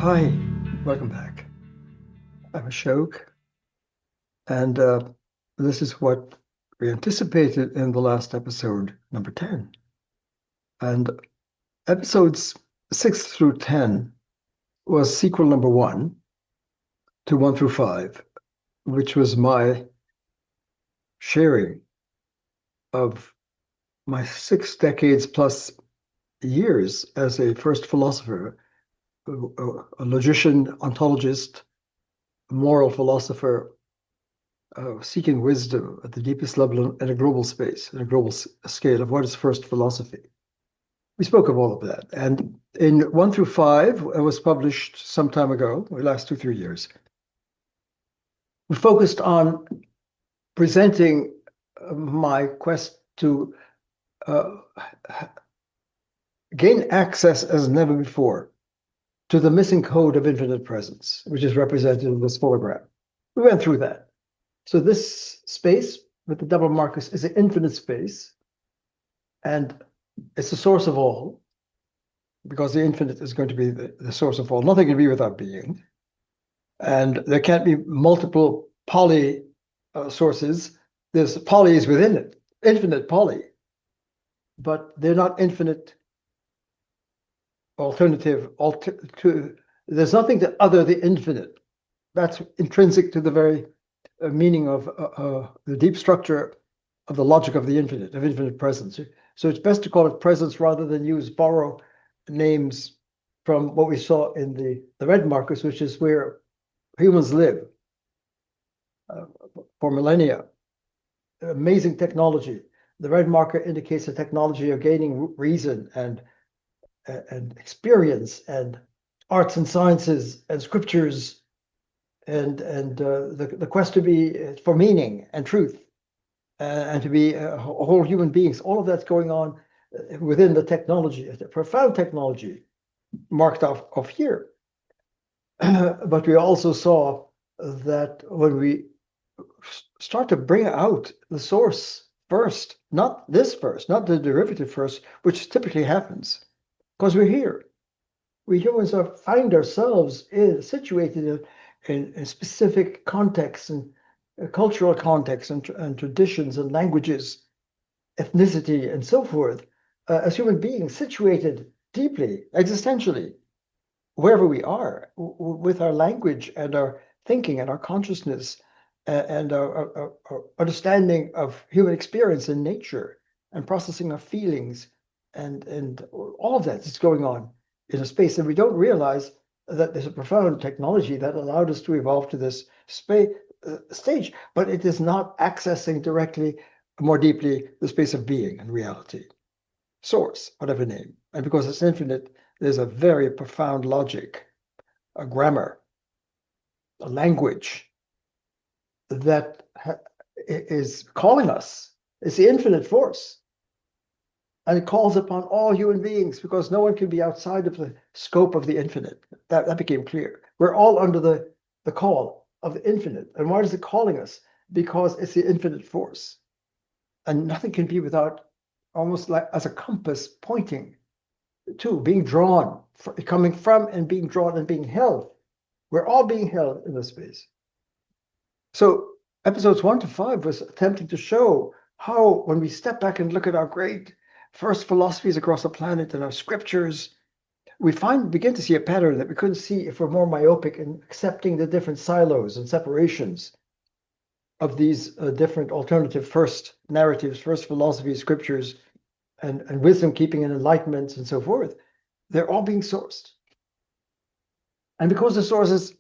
Hi, welcome back. I'm Ashok, and this is what we anticipated in the last episode, number 10. And episodes 6 through 10 was sequel number 1 to 1 through 5, which was my sharing of my 6 decades plus years as a first philosopher, a logician, ontologist, moral philosopher, seeking wisdom at the deepest level in a global space, in a global scale of what is first philosophy. We spoke of all of that. And in 1 through 5, it was published some time ago, the last 2, 3 years. We focused on presenting my quest to uh, gain access as never before to the missing code of infinite presence, which is represented in this photogram. We went through that. So this space with the double markers is an infinite space, and it's the source of all, because the infinite is going to be the source of all. Nothing can be without being. And there can't be multiple poly sources. There's polys within it, infinite poly, but they're not infinite alternative. There's nothing to other the infinite. That's intrinsic to the very meaning of the deep structure of the logic of the infinite, of infinite presence. So it's best to call it presence rather than borrow names from what we saw in the red markers, which is where humans live for millennia. Amazing technology. The red marker indicates the technology of gaining reason and experience and arts and sciences and scriptures and the quest to be for meaning and truth and to be whole human beings. All of that's going on within the technology, a profound technology marked off here. But we also saw that when we start to bring out the source first, not this first, not the derivative first, which typically happens, because we're here. We humans find ourselves situated in specific contexts and cultural contexts and traditions and languages, ethnicity, and so forth, as human beings situated deeply, existentially, wherever we are, with our language and our thinking and our consciousness and our understanding of human experience in nature and processing of feelings and all of that is going on in a space. And we don't realize that there's a profound technology that allowed us to evolve to this stage, but it is not accessing directly, more deeply, the space of being and reality. Source, whatever name. And because it's infinite, there's a very profound logic, a grammar, a language that is calling us. It's the infinite force. And it calls upon all human beings because no one can be outside of the scope of the infinite. That became clear. We're all under the call of the infinite. And why is it calling us? Because it's the infinite force. And nothing can be without, almost like as a compass pointing to, being drawn, coming from and being drawn and being held. We're all being held in this space. So episodes 1 to 5 was attempting to show how, when we step back and look at our great first philosophies across the planet and our scriptures, we begin to see a pattern that we couldn't see if we're more myopic in accepting the different silos and separations of these different alternative first narratives, first philosophies, scriptures, and wisdom keeping and enlightenment and so forth. They're all being sourced. And because the source is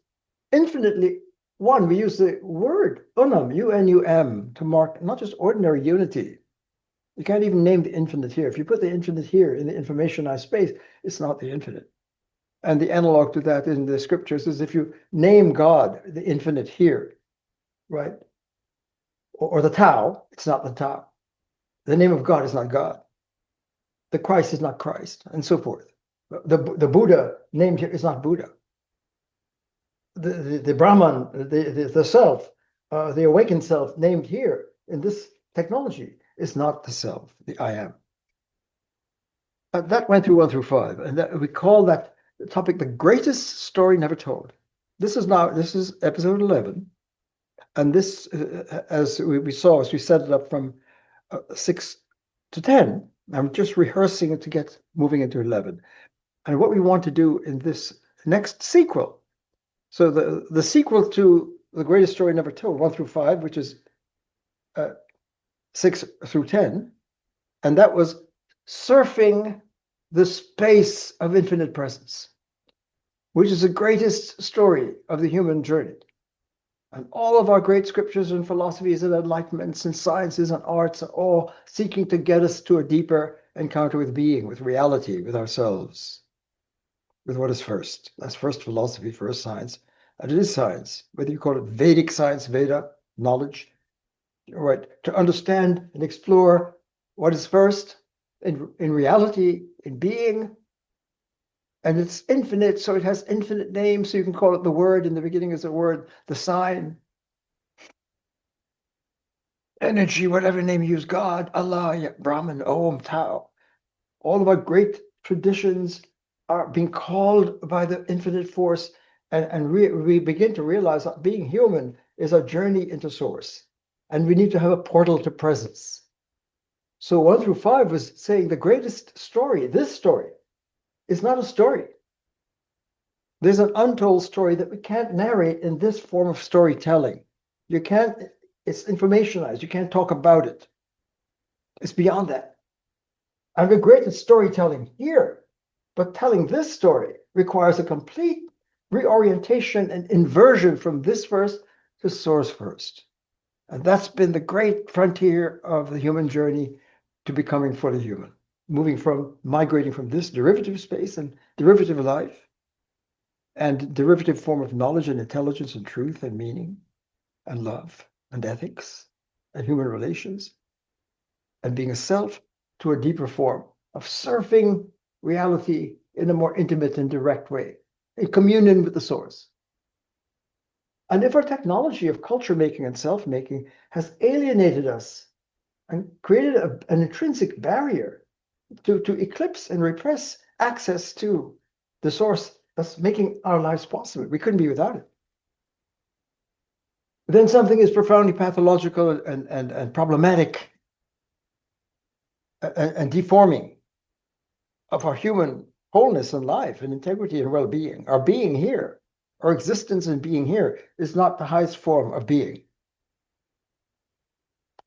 infinitely one, we use the word unum, UNUM, to mark not just ordinary unity. You can't even name the infinite here. If you put the infinite here in the informationized space, it's not the infinite. And the analog to that in the scriptures is if you name God, the infinite here, right? Or the Tao, it's not the Tao. The name of God is not God. The Christ is not Christ, and so forth. The Buddha named here is not Buddha. The Brahman, the self, the awakened self named here in this technology is not the self, the I am. That went through 1 through 5, and we call that the topic, the greatest story never told. This is episode 11. And this, as we saw, as we set it up from 6 to 10, I'm just rehearsing it to get moving into 11. And what we want to do in this next sequel, so the sequel to the greatest story never told, 1 through 5, which is 6 through 10, and that was surfing the space of infinite presence, which is the greatest story of the human journey. And all of our great scriptures and philosophies and enlightenments and sciences and arts are all seeking to get us to a deeper encounter with being, with reality, with ourselves, with what is first. That's first philosophy, first science. And it is science, whether you call it Vedic science, Veda, knowledge, right? To understand and explore what is first in reality, in being. And it's infinite, so it has infinite names. So you can call it the word. In the beginning is the word, the sign, energy, whatever name you use, God, Allah, Brahman, Om, Tao. All of our great traditions are being called by the infinite force. And we begin to realize that being human is a journey into source. And we need to have a portal to presence. So 1 through 5 was saying the greatest story, this story, is not a story. There's an untold story that we can't narrate in this form of storytelling. You can't, it's informationalized. You can't talk about it. It's beyond that. And we're great at storytelling here, but telling this story requires a complete reorientation and inversion from this first to source first. And that's been the great frontier of the human journey to becoming fully human, migrating from this derivative space and derivative life and derivative form of knowledge and intelligence and truth and meaning and love and ethics and human relations and being a self to a deeper form of surfing reality in a more intimate and direct way, in communion with the source. And if our technology of culture making and self-making has alienated us and created an intrinsic barrier to eclipse and repress access to the source that's making our lives possible, we couldn't be without it. Then something is profoundly pathological and problematic and deforming of our human wholeness and life and integrity and well-being. Our being here, our existence and being here is not the highest form of being.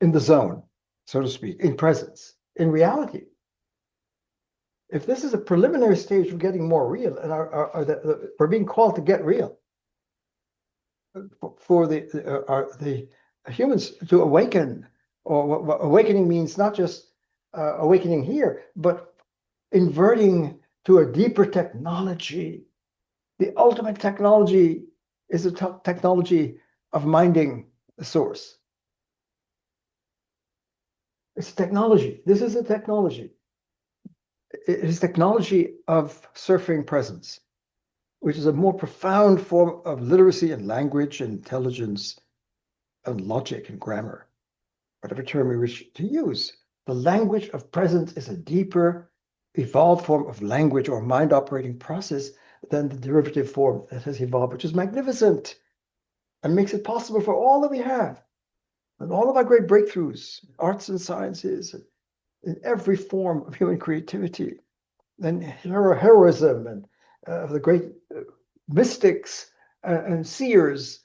In the zone, so to speak, in presence, in reality. If this is a preliminary stage of getting more real, and we're being called to get real, for the humans to awaken, or what awakening means not just awakening here, but inverting to a deeper technology. The ultimate technology is the technology of minding the source. It's technology. This is a technology. It is technology of surfing presence, which is a more profound form of literacy and language and intelligence and logic and grammar, whatever term we wish to use. The language of presence is a deeper, evolved form of language or mind operating process than the derivative form that has evolved, which is magnificent and makes it possible for all that we have and all of our great breakthroughs, arts and sciences, in every form of human creativity, and heroism and the great mystics and seers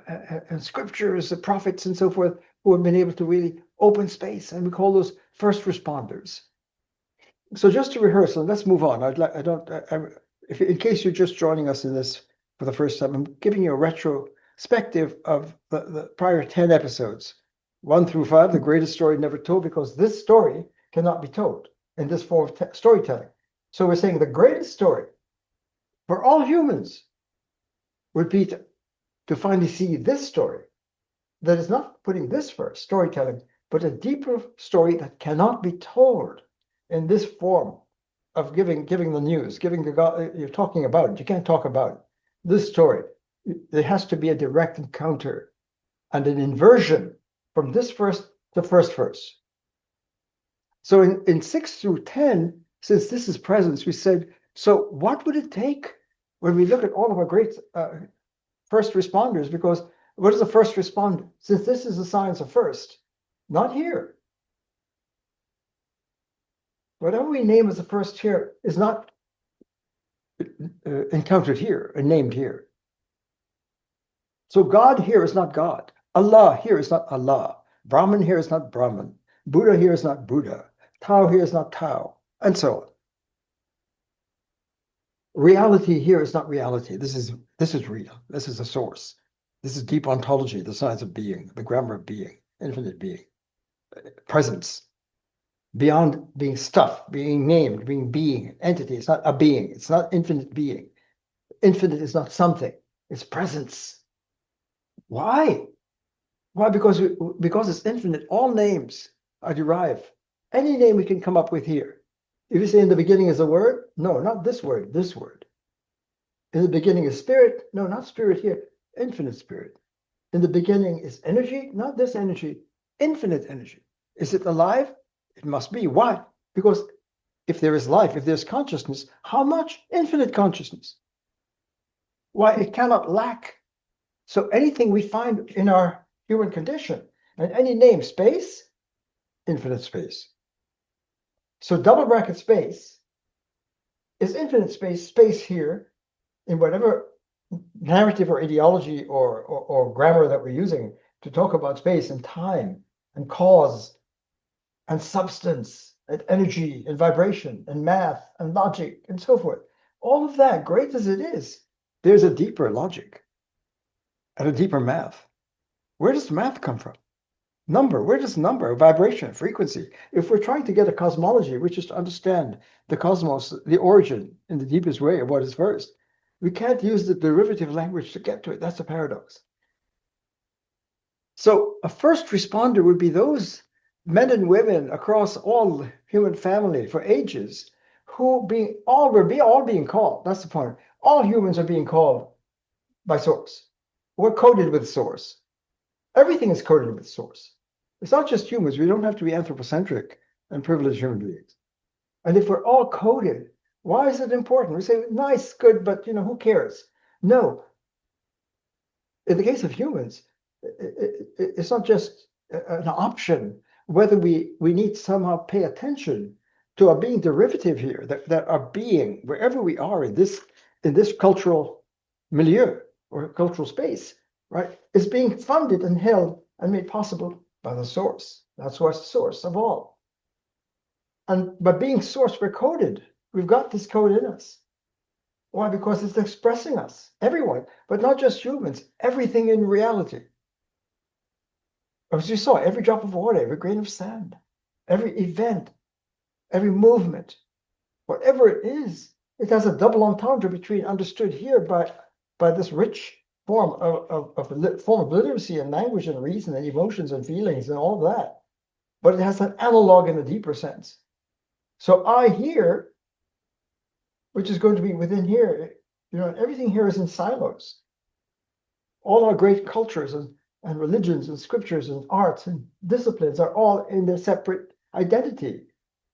and scriptures, the prophets and so forth, who have been able to really open space, and we call those first responders. So just to rehearse, and let's move on. If in case you're just joining us in this for the first time, I'm giving you a retrospective of the prior 10 episodes, 1 through 5, the greatest story never told, because this story cannot be told in this form of storytelling. So we're saying the greatest story for all humans would be to finally see this story that is not putting this first, storytelling, but a deeper story that cannot be told in this form of giving the news, you're talking about it. You can't talk about it. This story, there has to be a direct encounter and an inversion from this first to first verse. So in 6 through 10, since this is presence, we said So what would it take when we look at all of our great first responders? Because what is a first responder? Since this is the science of first, not here. Whatever we name as the first here is not encountered here and named here. So God here is not God. Allah here is not Allah. Brahman here is not Brahman. Buddha here is not Buddha. Tao here is not Tao, and so on. Reality here is not reality. This is real. This is the source. This is deep ontology, the science of being, the grammar of being, infinite being, presence, beyond being stuff, being named, being, entity. It's not a being. It's not infinite being. Infinite is not something. It's presence. Why? Why? Because it's infinite. All names are derived. Any name we can come up with here. If you say in the beginning is a word, no, not this word, this word. In the beginning is spirit, no, not spirit here, infinite spirit. In the beginning is energy, not this energy, infinite energy. Is it alive? It must be. Why? Because if there is life, if there's consciousness, how much? Infinite consciousness. Why? It cannot lack. So anything we find in our human condition, and any name, space, infinite space. So double bracket space is infinite space, space here, in whatever narrative or ideology or grammar that we're using to talk about space and time and cause and substance and energy and vibration and math and logic and so forth. All of that, great as it is, there's a deeper logic and a deeper math. Where does math come from? Number, where does number, vibration, frequency? If we're trying to get a cosmology, which is to understand the cosmos, the origin in the deepest way of what is first, we can't use the derivative language to get to it. That's a paradox. So a first responder would be those men and women across all human family for ages who we're being called. That's the point. All humans are being called by source. We're coded with source. Everything is coded with source. It's not just humans. We don't have to be anthropocentric and privileged human beings. And if we're all coded, why is it important? We say, nice, good, but who cares? No. In the case of humans, it's not just an option whether we need to somehow pay attention to our being derivative here, that our being, wherever we are in this cultural milieu or cultural space, right, is being funded and held and made possible by the source. That's what's the source of all. And by being source, we're coded. We've got this code in us. Why? Because it's expressing us, everyone, but not just humans, everything in reality. As you saw, every drop of water, every grain of sand, every event, every movement, whatever it is, it has a double entendre between understood here by this rich form of literacy and language and reason and emotions and feelings and all that. But it has an analog in a deeper sense. So I here, which is going to be within here, everything here is in silos. All our great cultures and religions and scriptures and arts and disciplines are all in their separate identity.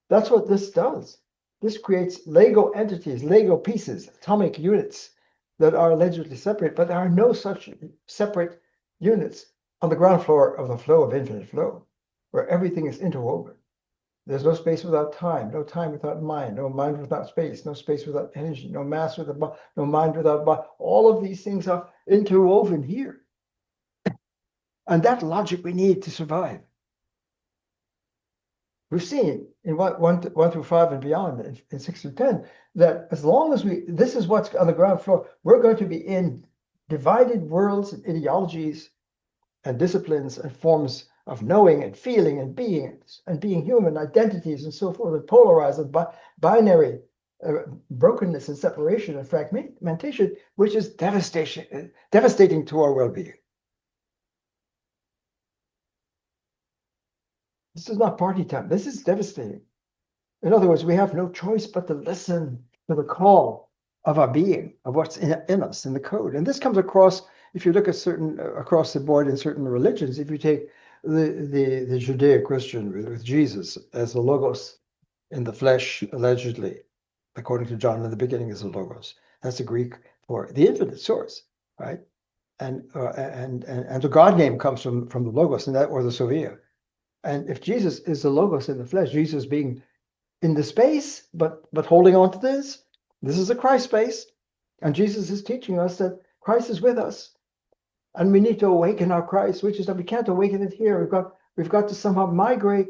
That's what this does. This creates Lego entities, Lego pieces, atomic units that are allegedly separate, but there are no such separate units on the ground floor of the flow of infinite flow, where everything is interwoven. There's no space without time, no time without mind, no mind without space, no space without energy, no mass without no mind without body. All of these things are interwoven here. And that logic we need to survive. We've seen in 1 through 5 and beyond, in 6 through 10, that as long as this is what's on the ground floor, we're going to be in divided worlds and ideologies and disciplines and forms of knowing and feeling and being human, identities and so forth, and polarized and binary brokenness and separation and fragmentation, which is devastating to our well-being. This is not party time. This is devastating. In other words, we have no choice but to listen to the call of our being, of what's in us, in the code. And this comes across, if you look at across the board in certain religions, if you take the Judeo-Christian with Jesus as the logos in the flesh, allegedly, according to John, in the beginning is the Logos. That's the Greek for the infinite source, right? And the God name comes from the Logos, and that, or the Sophia. And if Jesus is the Logos in the flesh, Jesus being in the space, but holding on to this is the Christ space, and Jesus is teaching us that Christ is with us, and we need to awaken our Christ, which is that we can't awaken it here. We've got to somehow migrate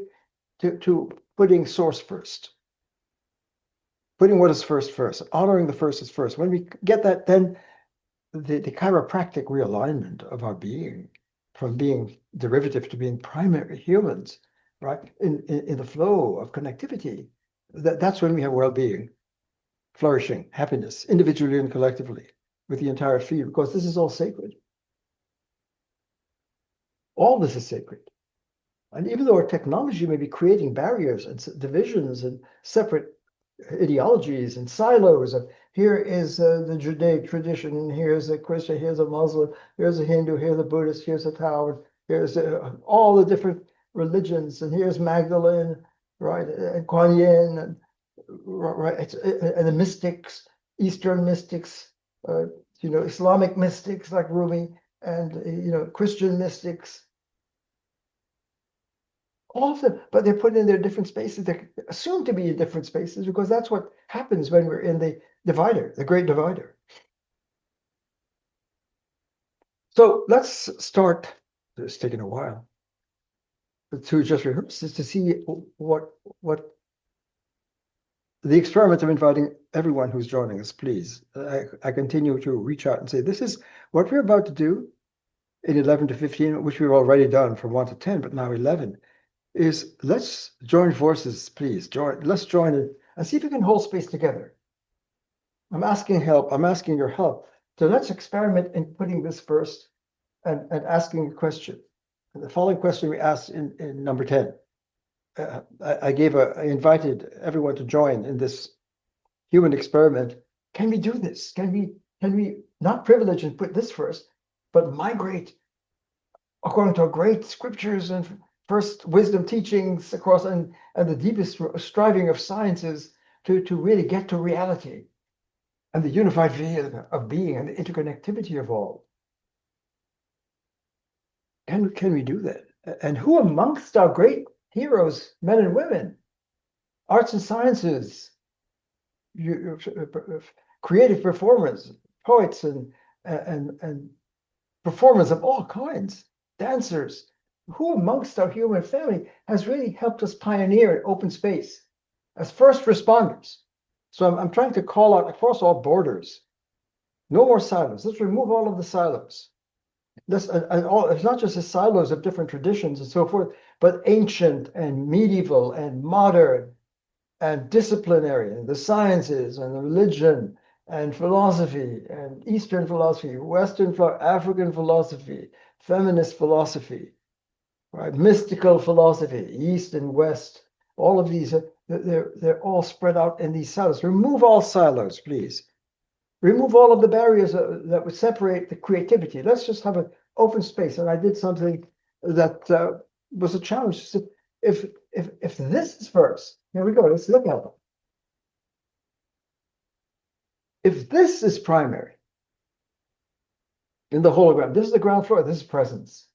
to putting source first, putting what is first, honoring the first is first. When we get that, then the chiropractic realignment of our being, from being derivative to being primary humans, right, in the flow of connectivity, that's when we have well-being, flourishing, happiness, individually and collectively, with the entire field, because this is all sacred. All this is sacred. And even though our technology may be creating barriers and divisions and separate ideologies and silos of, here is the Judaic tradition, and here's a Christian, here's a Muslim, here's a Hindu, here's a Buddhist, here's a Taoist, here's all the different religions, and here's Magdalene, right, and Kuan Yin, and right, and the mystics, Eastern mystics, Islamic mystics like Rumi, and Christian mystics. All of them, but they're put in their different spaces. They're assumed to be in different spaces because that's what happens when we're in the divider, the great divider. So let's start. It's taken a while to just rehearse, is to see what the experiment of inviting everyone who's joining us, please. I continue to reach out and say, this is what we're about to do in 11 to 15, which we've already done from 1 to 10, but now 11. Is let's join forces, please. Let's join it and see if we can hold space together. I'm asking help. I'm asking your help. So let's experiment in putting this first and asking a question. And the following question we asked in number 10. I invited everyone to join in this human experiment. Can we do this? Can we not privilege and put this first, but migrate according to our great scriptures and first wisdom teachings across and the deepest striving of sciences to really get to reality and the unified view of being and the interconnectivity of all? Can we do that? And who amongst our great heroes, men and women, arts and sciences, creative performers, poets and performers of all kinds, dancers, who amongst our human family has really helped us pioneer open space as first responders? So I'm trying to call out across all borders, no more silos. Let's remove all of the silos. It's not just the silos of different traditions and so forth, but ancient and medieval and modern and disciplinary, and the sciences and the religion and philosophy and Eastern philosophy, Western, African philosophy, feminist philosophy, right? Mystical philosophy, East and West. All of these, they're all spread out in these silos. Remove all silos, please. Remove all of the barriers that would separate the creativity. Let's just have an open space. And I did something that was a challenge. So if this is first, here we go. Let's look at it. If this is primary in the hologram, this is the ground floor. This is presence.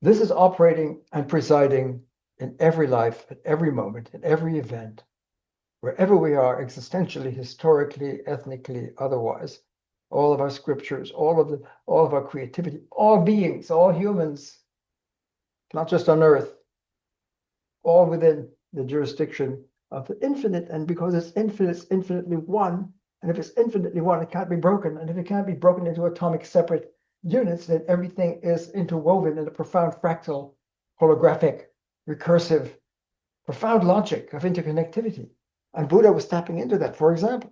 This is operating and presiding in every life, at every moment, in every event, wherever we are, existentially, historically, ethnically, otherwise. All of our scriptures, all of our creativity, all beings, all humans, not just on earth, all within the jurisdiction of the infinite. And because it's infinite, it's infinitely one. And if it's infinitely one, it can't be broken. And if it can't be broken into atomic separate units, then everything is interwoven in a profound fractal, holographic, recursive, profound logic of interconnectivity. And Buddha was tapping into that, for example.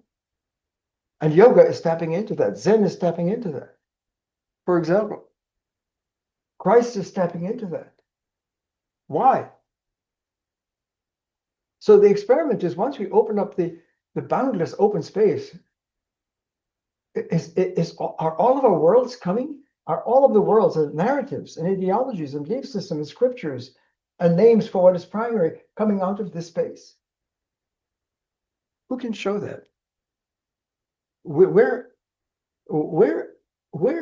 And yoga is tapping into that. Zen is tapping into that, for example. Christ is tapping into that. Why? So the experiment is, once we open up the boundless open space, are all of our worlds coming? Are all of the worlds and narratives and ideologies and belief systems and scriptures and names for what is primary coming out of this space? Who can show that? Where, where,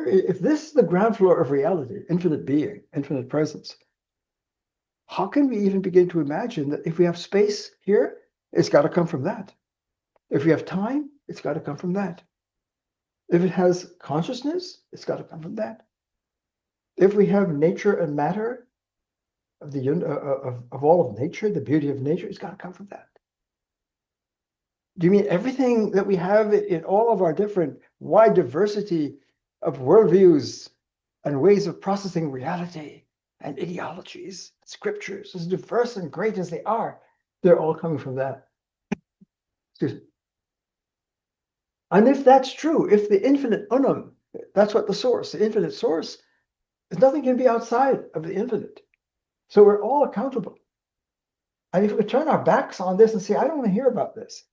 if this is the ground floor of reality, infinite being, infinite presence, how can we even begin to imagine that if we have space here, it's got to come from that? If we have time, it's got to come from that. If it has consciousness, it's got to come from that. If we have nature and matter of the of all of nature, the beauty of nature, it's got to come from that. Do you mean everything that we have in all of our different wide diversity of worldviews and ways of processing reality and ideologies, scriptures, as diverse and great as they are, they're all coming from that? Excuse me. And if that's true, if the infinite unum, that's what the infinite source, is nothing can be outside of the infinite. So we're all accountable. And if we turn our backs on this and say, I don't want to hear about this,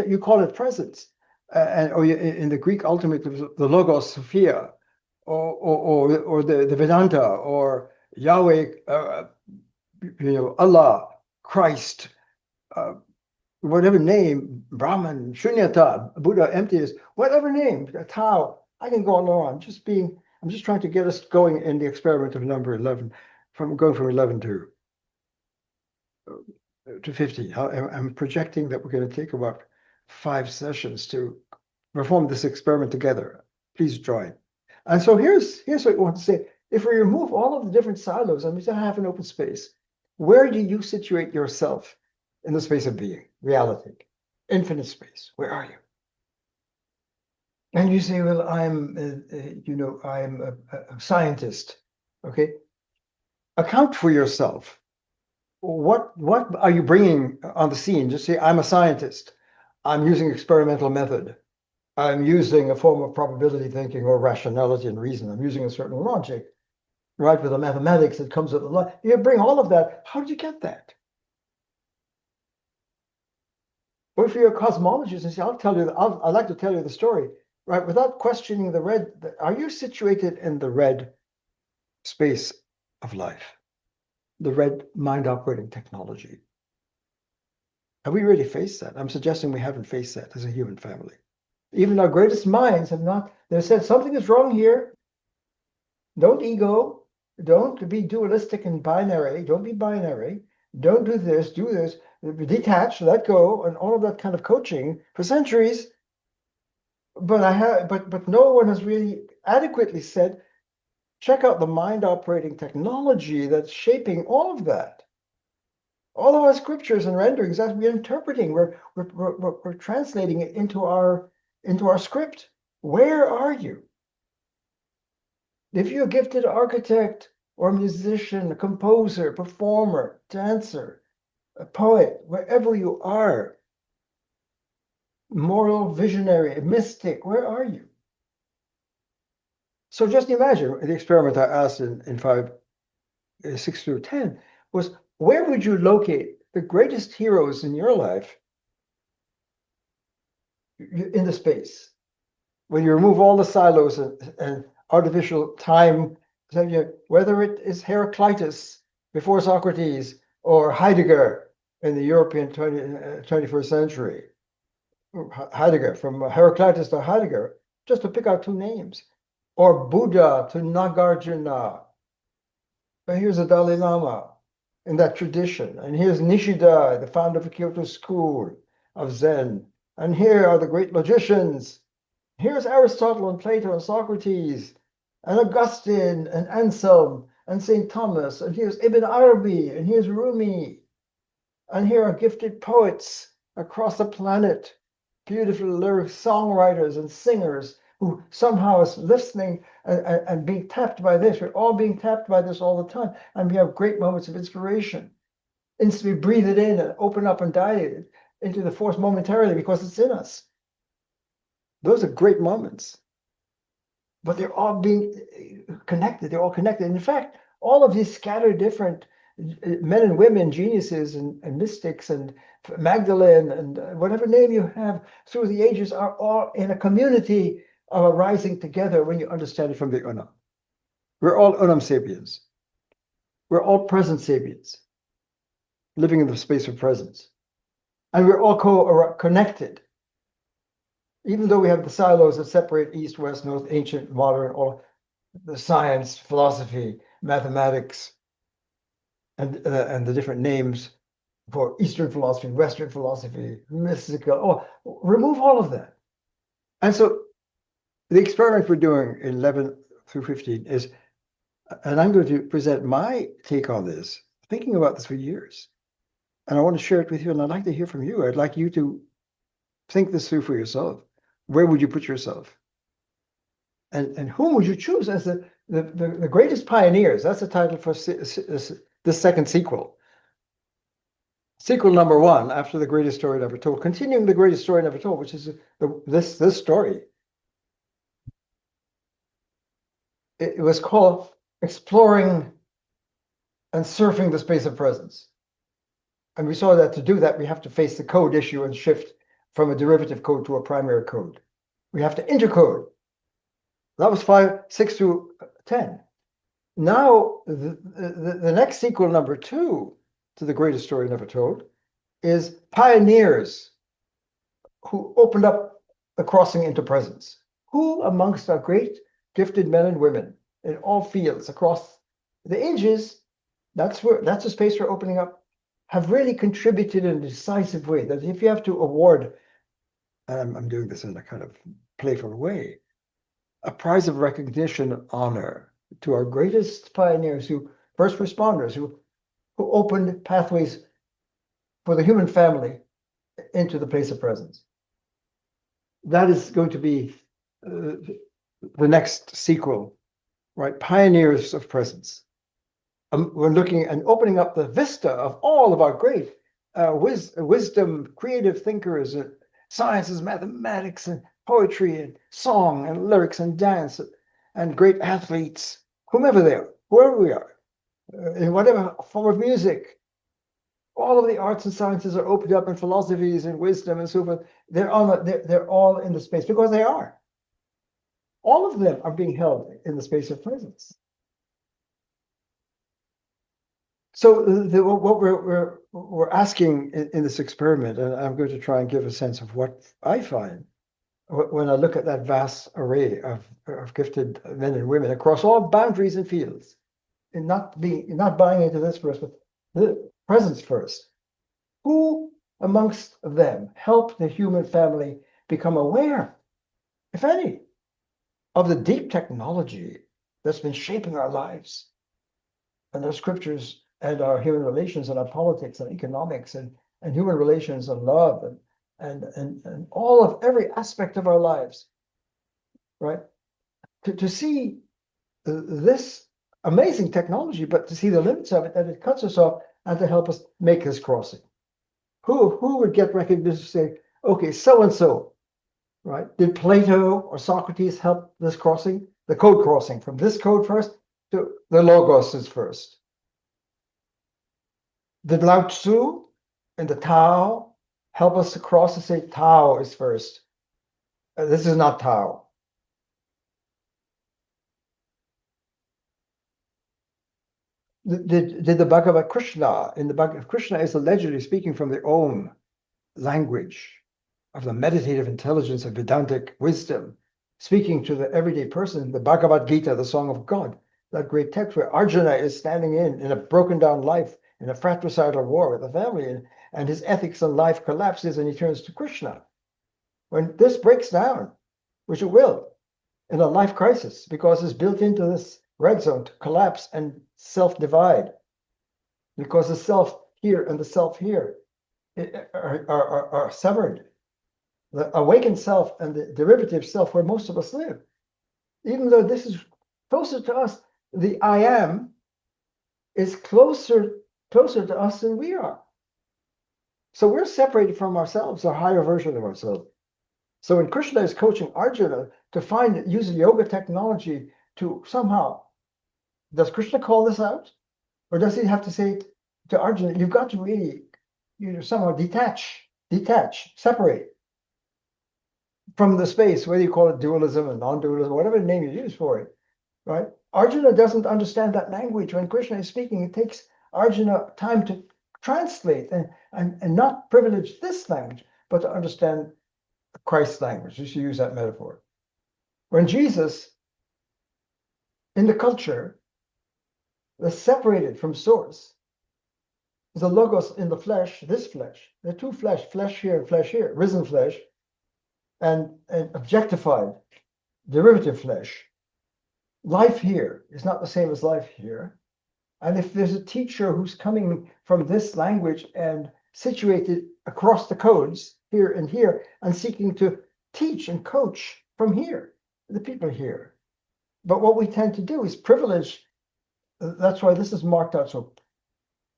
you call it presence, or in the Greek ultimate, the Logos Sophia, or the Vedanta, or Yahweh, Allah, Christ, whatever name, Brahman, Shunyata, Buddha, emptiness, whatever name, Tao. I can go on. I'm just trying to get us going in the experiment of number 11, going from 11 to 50. I'm projecting that we're going to take about 5 sessions to perform this experiment together. Please join. And so here's what I want to say. If we remove all of the different silos and we still have an open space, where do you situate yourself in the space of being, reality, infinite space? Where are you? And you say, well, I'm a scientist. Okay. Account for yourself. What are you bringing on the scene? Just say, I'm a scientist. I'm using experimental method. I'm using a form of probability thinking or rationality and reason. I'm using a certain logic, right? With the mathematics that comes with the logic. You bring all of that. How did you get that? Or if you're a cosmologist and say, I'd like to tell you the story, right? Without questioning the red, are you situated in the red space of life? The red mind operating technology? Have we really faced that? I'm suggesting we haven't faced that as a human family. Even our greatest minds have not. They said something is wrong here. Don't ego. Don't be dualistic and binary. Don't be binary. Don't do this. Do this. Detach. Let go. And all of that kind of coaching for centuries. But no one has really adequately said, check out the mind operating technology that's shaping all of that. All of our scriptures and renderings that we're interpreting, we're translating it into our script. Where are you? If you're a gifted architect or musician, a composer, performer, dancer, a poet, wherever you are, moral visionary, a mystic, where are you? So just imagine the experiment I asked in 6 through 10 was, where would you locate the greatest heroes in your life in the space? When you remove all the silos and artificial time, whether it is Heraclitus before Socrates or Heidegger in the European 21st century, Heidegger, from Heraclitus to Heidegger, just to pick out 2 names, or Buddha to Nagarjuna. But here's the Dalai Lama in that tradition, and here's Nishida, the founder of the Kyoto School of Zen, and here are the great logicians. Here's Aristotle and Plato and Socrates and Augustine and Anselm and St. Thomas, and here's Ibn Arabi, and here's Rumi, and here are gifted poets across the planet, beautiful lyric songwriters and singers who somehow is listening and being tapped by this. We're all being tapped by this all the time, and we have great moments of inspiration. Instantly breathe it in and open up and dive into the force momentarily because it's in us. Those are great moments. But they're all being connected. They're all connected. In fact, all of these scattered different men and women, geniuses and mystics and Magdalene and whatever name you have through the ages are all in a community of arising together when you understand it from the Unam. We're all Unam sapiens. We're all present sapiens, living in the space of presence. And we're all connected. Even though we have the silos that separate East, West, North, ancient, modern, all the science, philosophy, mathematics, and the different names for Eastern philosophy, Western philosophy, mystical, remove all of that. And so the experiment we're doing in 11 through 15 is, and I'm going to present my take on this, thinking about this for years. And I want to share it with you, and I'd like to hear from you. I'd like you to think this through for yourself. Where would you put yourself? And whom would you choose as the greatest pioneers? That's the title for this second sequel. Sequel number one, after the greatest story never told, continuing the greatest story never told, which is this story. It was called Exploring and Surfing the Space of Presence. And we saw that to do that, we have to face the code issue and shift from a derivative code to a primary code. We have to intercode. That was 6 through 10. Now, the next sequel, number 2, to the greatest story never told, is pioneers who opened up the crossing into presence. Who amongst our great gifted men and women in all fields across the ages, that's the space we're opening up, have really contributed in a decisive way. That if you have to award, I'm doing this in a kind of playful way, a prize of recognition, honor to our greatest pioneers, first responders, who opened pathways for the human family into the place of presence. That is going to be the next sequel, right? Pioneers of presence. We're looking and opening up the vista of all of our great wisdom, creative thinkers, sciences, mathematics, and poetry, and song, and lyrics, and dance, and great athletes, whomever they are, whoever we are, in whatever form of music. All of the arts and sciences are opened up, and philosophies and wisdom and so forth. They're all in the space because they are. All of them are being held in the space of presence. So what we're asking in this experiment, and I'm going to try and give a sense of what I find when I look at that vast array of gifted men and women across all boundaries and fields, and not buying into this first, but the presence first. Who amongst them helped the human family become aware, if any, of the deep technology that's been shaping our lives and our scriptures and our human relations and our politics and economics and human relations and love and all of every aspect of our lives, right? To see this amazing technology, but to see the limits of it, that it cuts us off, and to help us make this crossing. Who would get recognition to say, okay, so and so, right? Did Plato or Socrates help this crossing? The code crossing from this code first to the logos is first. Did Lao Tzu and the Tao help us to cross and say Tao is first? This is not Tao. Did the Bhagavad Krishna, in the Bhagavad Krishna is allegedly speaking from their own language of the meditative intelligence of Vedantic wisdom, speaking to the everyday person, the Bhagavad Gita, the Song of God, that great text where Arjuna is standing in a broken down life, in a fratricidal war with the family, and his ethics in life collapses and he turns to Krishna. When this breaks down, which it will, in a life crisis, because it's built into this red zone to collapse and self-divide, because the self here and the self here are severed. The awakened self and the derivative self where most of us live. Even though this is closer to us, the I am is closer to us than we are. So we're separated from ourselves, a higher version of ourselves. So when Krishna is coaching Arjuna to use yoga technology to somehow, does Krishna call this out? Or does he have to say to Arjuna, you've got to really, somehow detach, separate from the space, whether you call it dualism and non-dualism, whatever name you use for it, right? Arjuna doesn't understand that language. When Krishna is speaking, it takes Arjuna time to translate and not privilege this language, but to understand Christ's language, just to use that metaphor. When Jesus, in the culture, was separated from source, the logos in the flesh, this flesh, the two flesh here and flesh here, risen flesh, and objectified derivative flesh. Life here is not the same as life here. And if there's a teacher who's coming from this language and situated across the codes here and here and seeking to teach and coach from here, the people here. But what we tend to do is privilege. That's why this is marked out so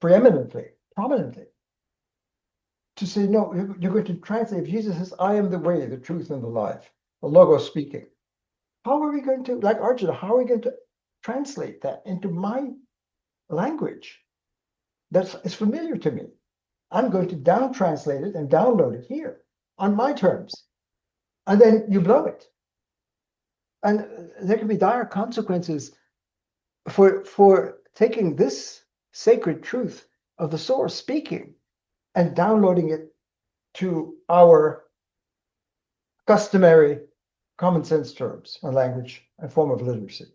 preeminently, prominently. To say, no, you're going to translate. If Jesus says, I am the way, the truth, and the life, the Logos speaking. How are we going to, like Arjuna, how are we going to translate that into my language that is familiar to me? I'm going to down translate it and download it here on my terms. And then you blow it. And there can be dire consequences for taking this sacred truth of the source speaking and downloading it to our customary common sense terms and language and form of literacy.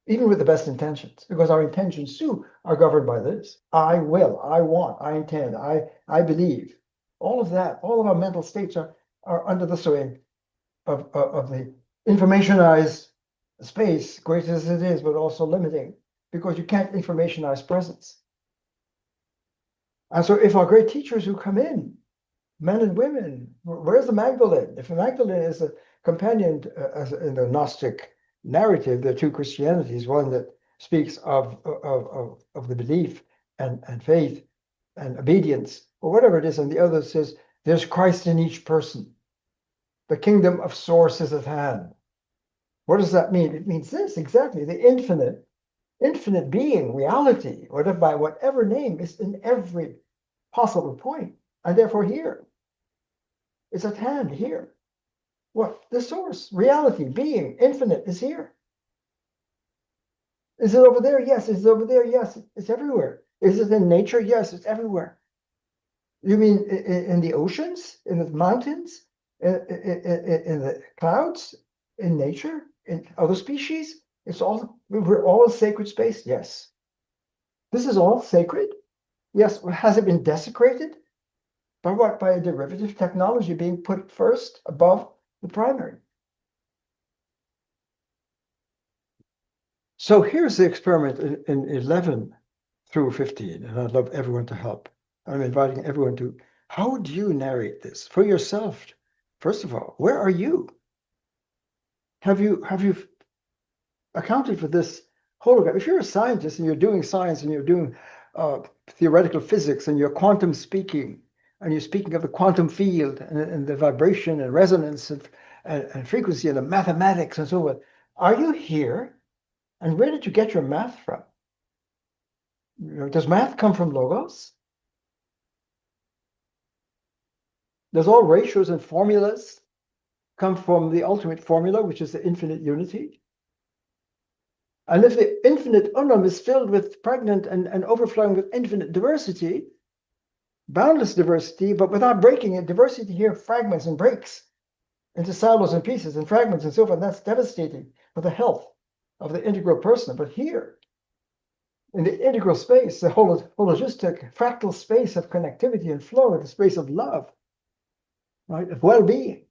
Even with the best intentions, because our intentions too are governed by this. I will, I want, I intend, I believe. All of that, all of our mental states are under the sway of the informationized space, great as it is, but also limiting, because you can't informationize presence. And so if our great teachers who come in, men and women, where's the Magdalene? If the Magdalene is a companion in the Gnostic narrative, there are two Christianities, one that speaks of the belief and faith and obedience, or whatever it is, and the other says, there's Christ in each person. The kingdom of source is at hand. What does that mean? It means this, exactly, the infinite being, reality, whatever, by whatever name, is in every possible point, and therefore here. It's at hand here. What? The source, reality, being, infinite is here. Is it over there? Yes. Is it over there? Yes. It's everywhere. Is it in nature? Yes, it's everywhere. You mean in the oceans, in the mountains, in the clouds, in nature, in other species? It's all, we're all in sacred space. Yes. This is all sacred. Yes. Has it been desecrated? By what? By a derivative technology being put first above the primary. So here's the experiment in 11 through 15, and I'd love everyone to help. I'm inviting everyone to, how do you narrate this for yourself? First of all, where are you? Have you accounted for this hologram? If you're a scientist and you're doing science and you're doing theoretical physics and you're quantum speaking, and you're speaking of the quantum field and the vibration and resonance and frequency and the mathematics and so on, are you here? And where did you get your math from? Does math come from logos? Does all ratios and formulas come from the ultimate formula, which is the infinite unity? And if the infinite unum is filled with pregnant and overflowing with infinite diversity, boundless diversity, but without breaking it, diversity here fragments and breaks into silos and pieces and fragments and so forth. That's devastating for the health of the integral person. But here, in the integral space, the holistic fractal space of connectivity and flow, the space of love, right, of well-being,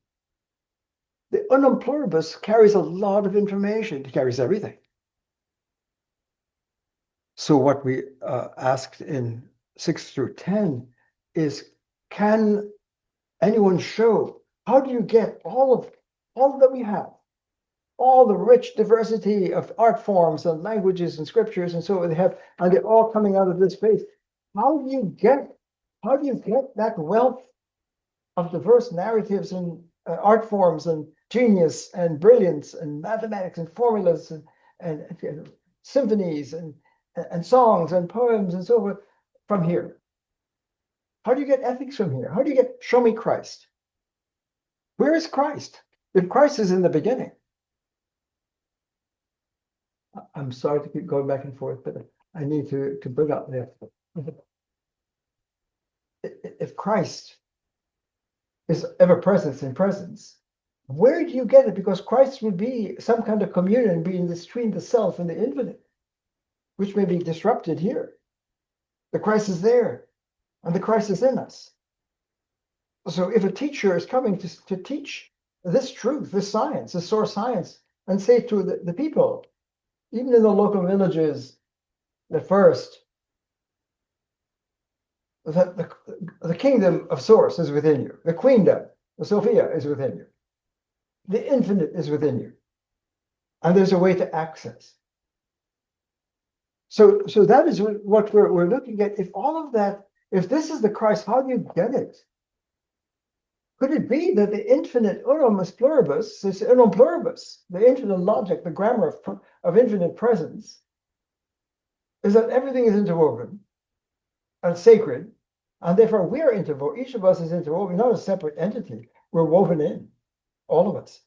the unum pluribus carries a lot of information. It carries everything. So what we asked in 6 through 10 is, can anyone show, how do you get all that we have, all the rich diversity of art forms and languages and scriptures and so on they have, and they're all coming out of this space. How do you get that wealth of diverse narratives and art forms and genius and brilliance and mathematics and formulas and symphonies and songs and poems and so forth from here? How do you get ethics from here? How do you get, show me Christ? Where is Christ? If Christ is in the beginning, I'm sorry to keep going back and forth, but I need to bring up this. If Christ is ever presence in presence, where do you get it? Because Christ would be some kind of communion between the self and the infinite, which may be disrupted here. The Christ is there, and the Christ is in us. So if a teacher is coming to teach this truth, this science, this source science, and say to the people, even in the local villages, that first, that the kingdom of source is within you, the queendom, the Sophia is within you, the infinite is within you, and there's a way to access. So that is what we're looking at. If all of that, if this is the Christ, how do you get it? Could it be that the infinite unum pluribus, this unum pluribus, the infinite logic, the grammar of infinite presence, is that everything is interwoven and sacred, and therefore we're interwoven. Each of us is interwoven, not a separate entity. We're woven in, all of us.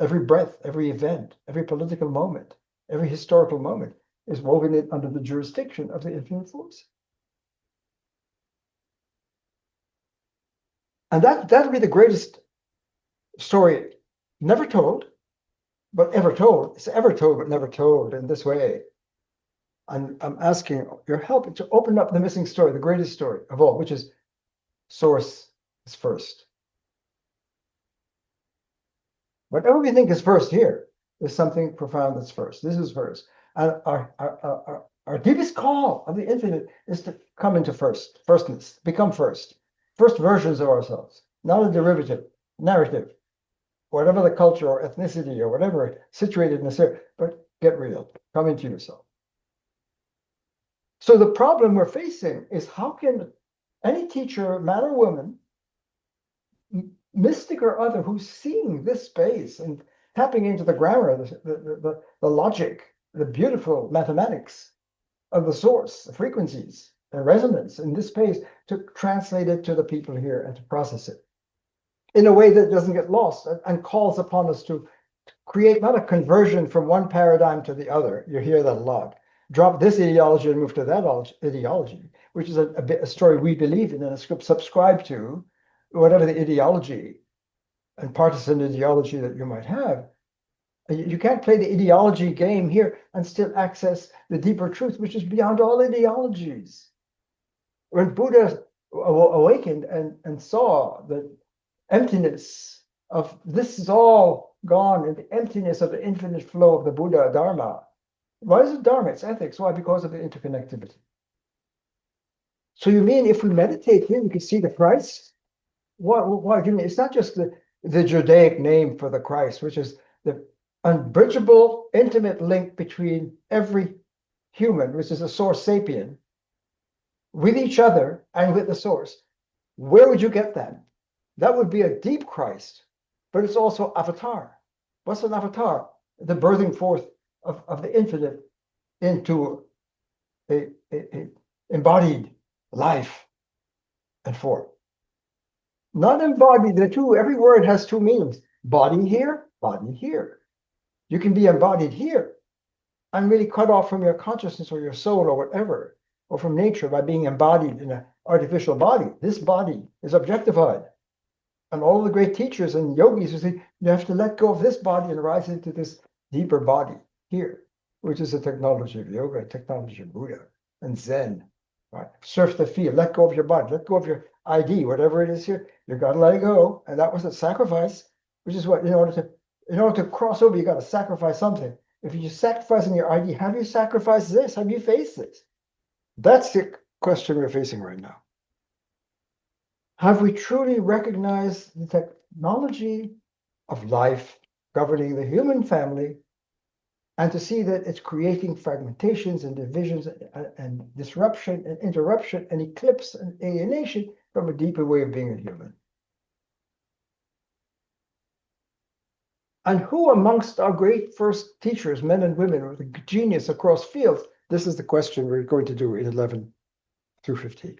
Every breath, every event, every political moment, every historical moment is woven in under the jurisdiction of the infinite force. And that'll be the greatest story never told, but ever told. It's ever told, but never told in this way. I'm asking your help to open up the missing story, the greatest story of all, which is source is first. Whatever we think is first here is something profound that's first. This is first. And our deepest call of the infinite is to come into firstness, become first versions of ourselves, not a derivative, narrative, whatever the culture or ethnicity or whatever situated in this area, but get real, come into yourself. So the problem we're facing is how can any teacher, man or woman, mystic or other, who's seeing this space and tapping into the grammar, the logic, the beautiful mathematics of the source, the frequencies, the resonance in this space, to translate it to the people here and to process it in a way that doesn't get lost and calls upon us to create not a conversion from one paradigm to the other. You hear that a lot. Drop this ideology and move to that ideology, which is a story we believe in and subscribe to, whatever the ideology and partisan ideology that you might have. You can't play the ideology game here and still access the deeper truth, which is beyond all ideologies. When Buddha awakened and saw the emptiness of this is all gone in the emptiness of the infinite flow of the Buddha Dharma. Why is it Dharma? It's ethics. Why? Because of the interconnectivity. So you mean if we meditate here, we can see the Christ? What do you mean? It's not just the Judaic name for the Christ, which is the unbridgeable, intimate link between every human, which is a source sapien, with each other and with the source. Where would you get that? That would be a deep Christ, but it's also avatar. What's an avatar? The birthing forth of the infinite into a embodied life and form. Not embodied, every word has two meanings. Body here, body here. You can be embodied here and really cut off from your consciousness or your soul or whatever, or from nature by being embodied in an artificial body. This body is objectified. And all the great teachers and yogis who say, you have to let go of this body and rise into this deeper body here, which is the technology of yoga, technology of Buddha and Zen. Right? Surf the field, let go of your body, let go of your ID, whatever it is here. You got to let it go. And that was a sacrifice, which is what, in order to cross over, you got to sacrifice something. If you're sacrificing your ID, have you sacrificed this? Have you faced this? That's the question we're facing right now. Have we truly recognized the technology of life governing the human family, and to see that it's creating fragmentations and divisions and disruption and interruption and eclipse and alienation from a deeper way of being a human? And who amongst our great first teachers, men and women, with a genius across fields? This is the question we're going to do in 11 through 15.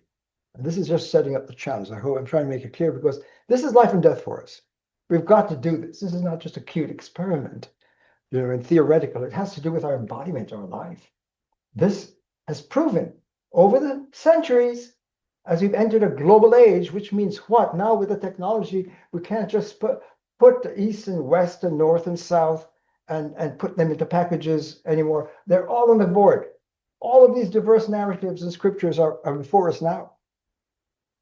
And this is just setting up the challenge. I hope I'm trying to make it clear, because this is life and death for us. We've got to do this. This is not just a cute experiment, and theoretical. It has to do with our embodiment, our life. This has proven over the centuries, as we've entered a global age, which means what? Now with the technology, we can't just put the East and West and North and South and put them into packages anymore. They're all on the board. All of these diverse narratives and scriptures are before us now.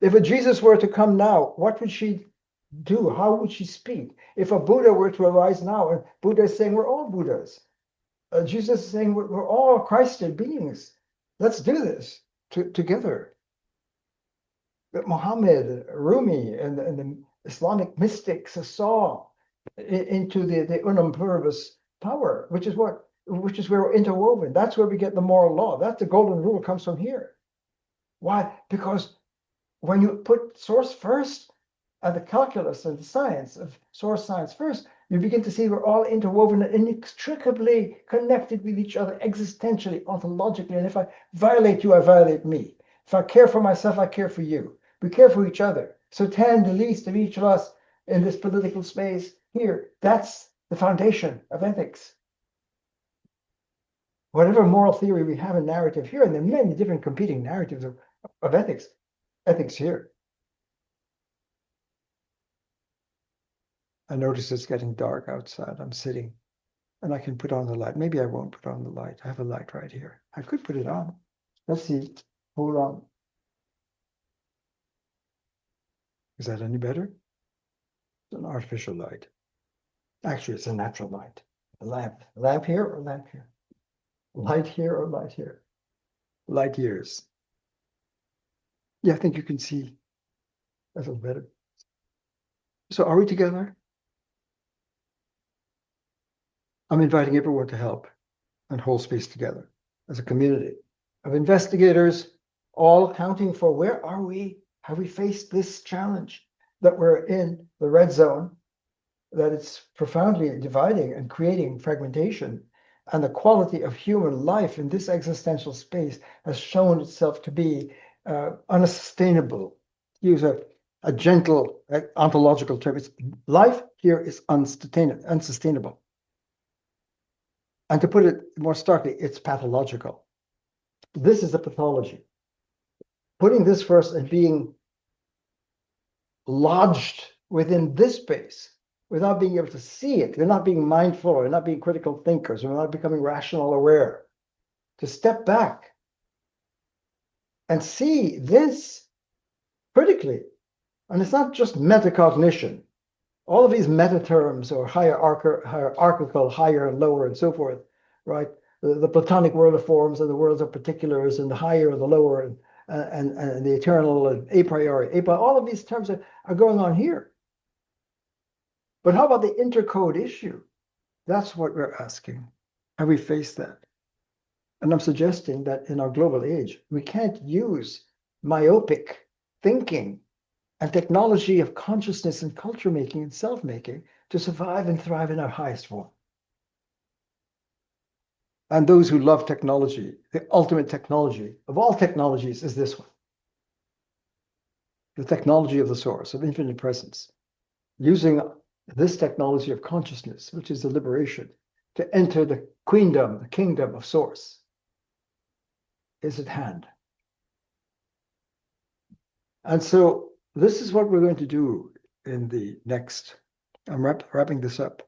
If a Jesus were to come now, what would she do? How would she speak? If a Buddha were to arise now, and Buddha is saying we're all Buddhas, Jesus is saying we're all Christed beings. Let's do this together. But Muhammad, Rumi, and the Islamic mystics saw into the unum pluribus power, which is where we're interwoven. That's where we get the moral law. That's the golden rule comes from here. Why? Because when you put source first and the calculus and the science of source science first, you begin to see we're all interwoven and inextricably connected with each other existentially, ontologically. And if I violate you, I violate me. If I care for myself, I care for you. We care for each other. So ten, the least of each of us in this political space here, that's the foundation of ethics. Whatever moral theory we have in narrative here, and there are many different competing narratives of ethics here. I notice it's getting dark outside. I'm sitting and I can put on the light. Maybe I won't put on the light. I have a light right here. I could put it on. Let's see. Hold on. Is that any better? It's an artificial light. Actually, it's a natural light. A lamp. A lamp here or lamp here? Light here or light here? Light years. Yeah, I think you can see. That's a little better. So are we together? I'm inviting everyone to help and hold space together as a community of investigators, all accounting for where are we? Have we faced this challenge that we're in the red zone, that it's profoundly dividing and creating fragmentation, and the quality of human life in this existential space has shown itself to be unsustainable. Use a gentle ontological term. Life here is unsustainable. And to put it more starkly, it's pathological. This is a pathology. Putting this first and being lodged within this space without being able to see it. We're not being mindful, we're not being critical thinkers, we're not becoming rational aware. To step back and see this critically. And it's not just metacognition. All of these meta terms or hierarchical, higher and lower and so forth, right? The Platonic world of forms and the worlds of particulars and the higher and the lower and the eternal and a priori. All of these terms are going on here. But how about the intercode issue? That's what we're asking. Have we faced that? And I'm suggesting that in our global age, we can't use myopic thinking and technology of consciousness and culture making and self-making to survive and thrive in our highest form. And those who love technology, the ultimate technology of all technologies is this one. The technology of the source, of infinite presence. Using this technology of consciousness, which is the liberation, to enter the queendom, the kingdom of source, is at hand. And so this is what we're going to do in the next, I'm wrapping this up.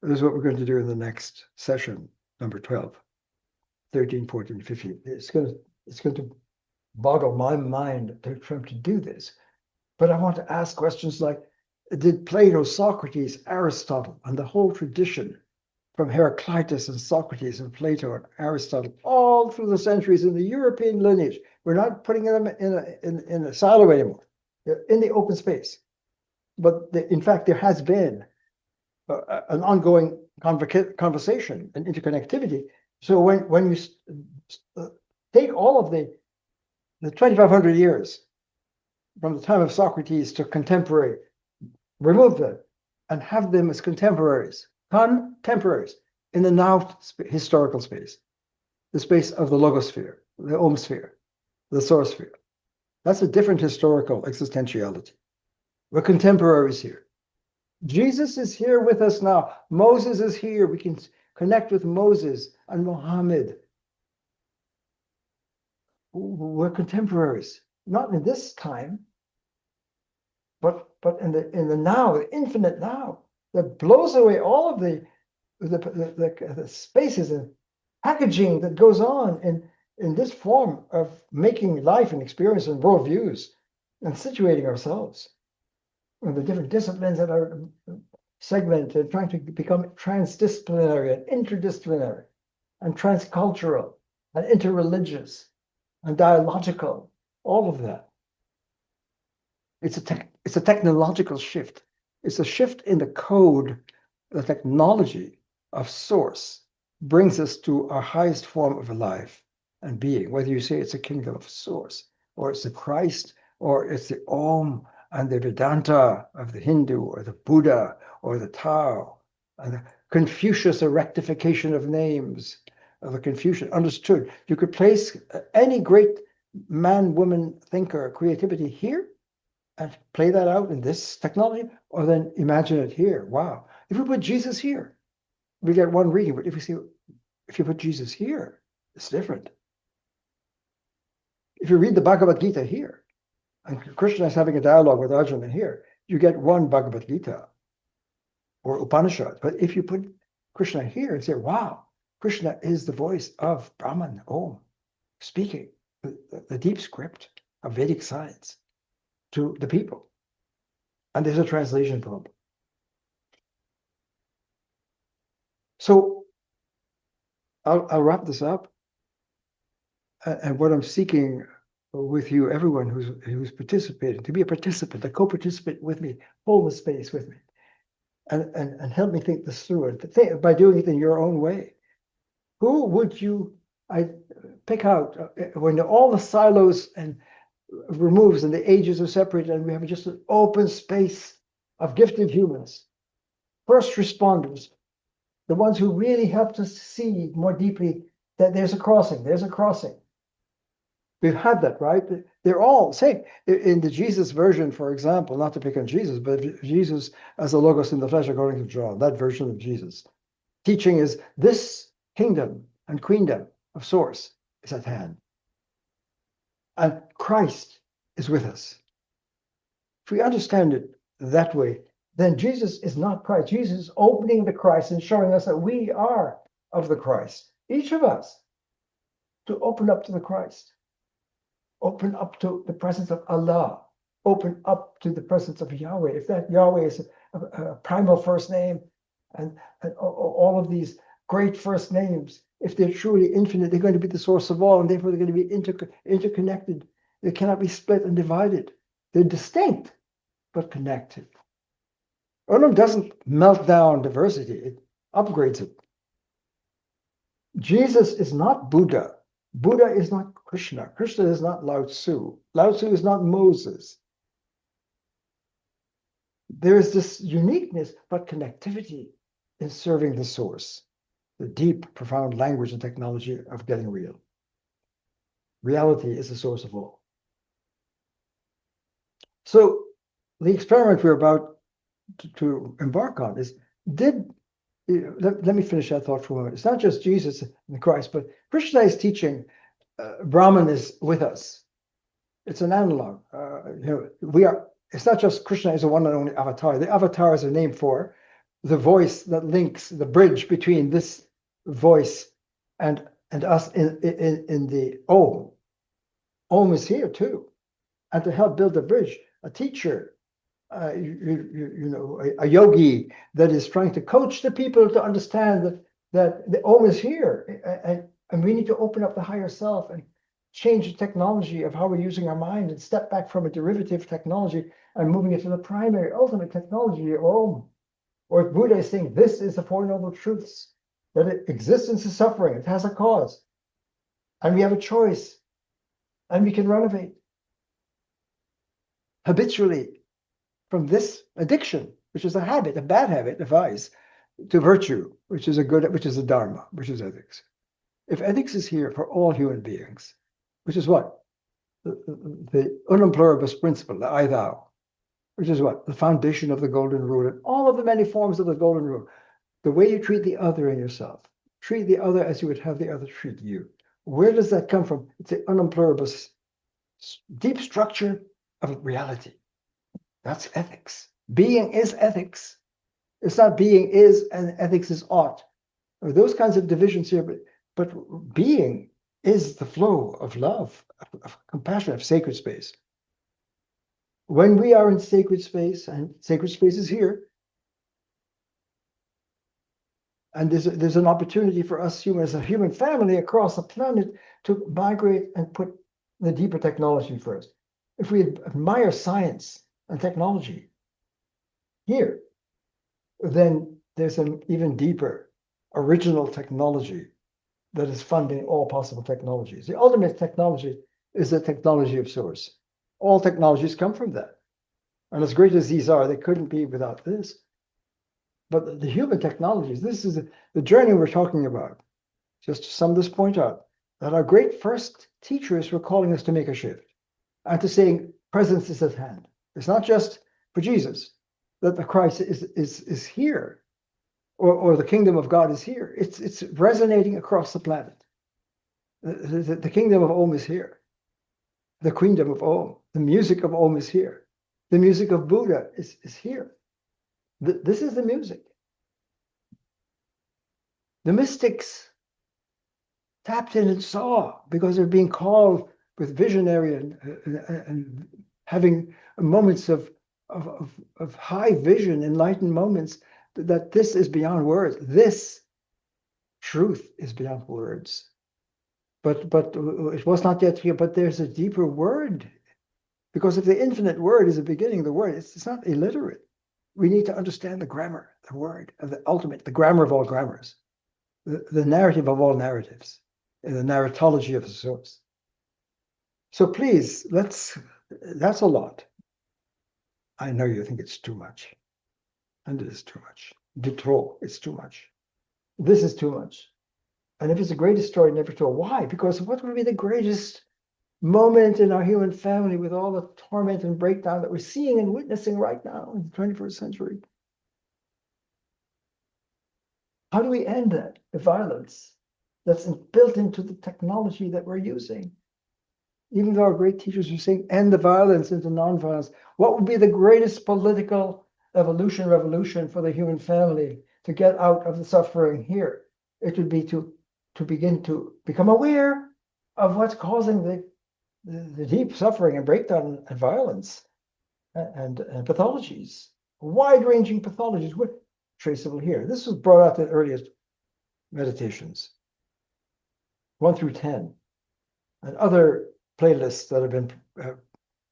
This is what we're going to do in the next session, number 12, 13, 14, 15. It's going to boggle my mind to try to do this. But I want to ask questions like, did Plato, Socrates, Aristotle, and the whole tradition from Heraclitus and Socrates and Plato and Aristotle, all through the centuries in the European lineage, we're not putting them in a silo anymore. They're in the open space. But in fact, there has been an ongoing conversation and interconnectivity. So when you take all of the 2,500 years from the time of Socrates to contemporary, remove them and have them as contemporaries in the now historical space, the space of the logosphere, the omosphere, the source sphere. That's a different historical existentiality. We're contemporaries here. Jesus is here with us now. Moses is here. We can connect with Moses and Muhammad. we're contemporaries, not in this time, but in the now, the infinite now, that blows away all of the spaces and packaging that goes on in this form of making life and experience and worldviews and situating ourselves and the different disciplines that are segmented, trying to become transdisciplinary and interdisciplinary and transcultural and interreligious and dialogical, all of that. It's a technological shift. It's a shift in the code. The technology of source brings us to our highest form of life and being, whether you say it's a kingdom of source, or it's the Christ, or it's the Om and the Vedanta of the Hindu, or the Buddha, or the Tao, and the Confucius, a rectification of names of the Confucian, understood. You could place any great man, woman, thinker, creativity here, and play that out in this technology, or then imagine it here. Wow. If we put Jesus here, we get one reading. But if you put Jesus here, it's different. If you read the Bhagavad Gita here, and Krishna is having a dialogue with Arjuna here, you get one Bhagavad Gita or Upanishad. But if you put Krishna here and say, wow, Krishna is the voice of Brahman, Om, speaking the deep script of Vedic science to the people. And there's a translation problem. So I'll wrap this up. And what I'm seeking with you, everyone who's participating, to be a participant, a co-participant with me, hold the space with me, and help me think this through, and by doing it in your own way. Who would you pick out when all the silos and removes and the ages are separated and we have just an open space of gifted humans, first responders, the ones who really helped us see more deeply that there's a crossing. We've had that, right? They're all same. In the Jesus version, for example, not to pick on Jesus, but Jesus as the Logos in the flesh, according to John, that version of Jesus. Teaching is this kingdom and queendom of source is at hand. And Christ is with us. If we understand it that way, then Jesus is not Christ. Jesus is opening the Christ and showing us that we are of the Christ. Each of us to open up to the Christ. Open up to the presence of Allah. Open up to the presence of Yahweh. If that Yahweh is a primal first name and all of these great first names, if they're truly infinite, they're going to be the source of all, and therefore they're going to be interconnected. They cannot be split and divided. They're distinct, but connected. Onam doesn't melt down diversity, it upgrades it. Jesus is not Buddha. Buddha is not Krishna. Krishna is not Lao Tzu. Lao Tzu is not Moses. There is this uniqueness, but connectivity in serving the source, the deep, profound language and technology of getting real. Reality is the source of all. So the experiment we're about to embark on is, let me finish that thought for a moment. It's not just Jesus and Christ, but Krishna is teaching, Brahman is with us. It's an analog. It's not just Krishna is a one and only avatar. The avatar is a name for the voice that links the bridge between this voice and us in the Om. Om is here too. And to help build the bridge, a teacher, a yogi that is trying to coach the people to understand that the Om is here, and we need to open up the higher self and change the technology of how we're using our mind and step back from a derivative technology and moving it to the primary, ultimate technology, Om. Or Buddha is saying, this is the Four Noble Truths, that existence is suffering, it has a cause, and we have a choice, and we can renovate habitually from this addiction, which is a habit, a bad habit, a vice, to virtue, which is a dharma, which is ethics. If ethics is here for all human beings, which is what? The unum pluribus principle, the I thou, which is what? The foundation of the golden rule and all of the many forms of the golden rule. The way you treat the other and yourself. Treat the other as you would have the other treat you. Where does that come from? It's the unemployable deep structure of reality. That's ethics. Being is ethics. It's not being is and ethics is ought. Or those kinds of divisions here, but being is the flow of love, of compassion, of sacred space. When we are in sacred space, and sacred space is here, and there's an opportunity for us humans, a human family across the planet, to migrate and put the deeper technology first. If we admire science and technology here, then there's an even deeper original technology that is funding all possible technologies. The ultimate technology is the technology of source. All technologies come from that. And as great as these are, they couldn't be without this. But the human technologies, this is the journey we're talking about. Just to sum this point out, that our great first teachers were calling us to make a shift and to saying presence is at hand. It's not just for Jesus, that the Christ is here, or the kingdom of God is here. It's resonating across the planet. The kingdom of Om is here. The queendom of Om. The music of Om is here. The music of Buddha is here. This is the music. The mystics tapped in and saw, because they're being called with visionary and having moments of high vision, enlightened moments, that this is beyond words. This truth is beyond words. But it was not yet here, but there's a deeper word. Because if the infinite word is the beginning of the word, it's not illiterate. We need to understand the grammar, the word, of the ultimate, the grammar of all grammars, the narrative of all narratives, and the narratology of the source. So please, that's a lot. I know you think it's too much. And it is too much. De trop, it's too much. This is too much. And if it's the greatest story never told, why? Because what would be the greatest moment in our human family with all the torment and breakdown that we're seeing and witnessing right now in the 21st century? How do we end that? The violence that's built into the technology that we're using. Even though our great teachers are saying, end the violence into non-violence, what would be the greatest political revolution for the human family to get out of the suffering here? It would be to begin to become aware of what's causing the deep suffering and breakdown and violence and pathologies, wide-ranging pathologies, traceable here. This was brought out in the earliest meditations, 1 through 10, and other playlists that have been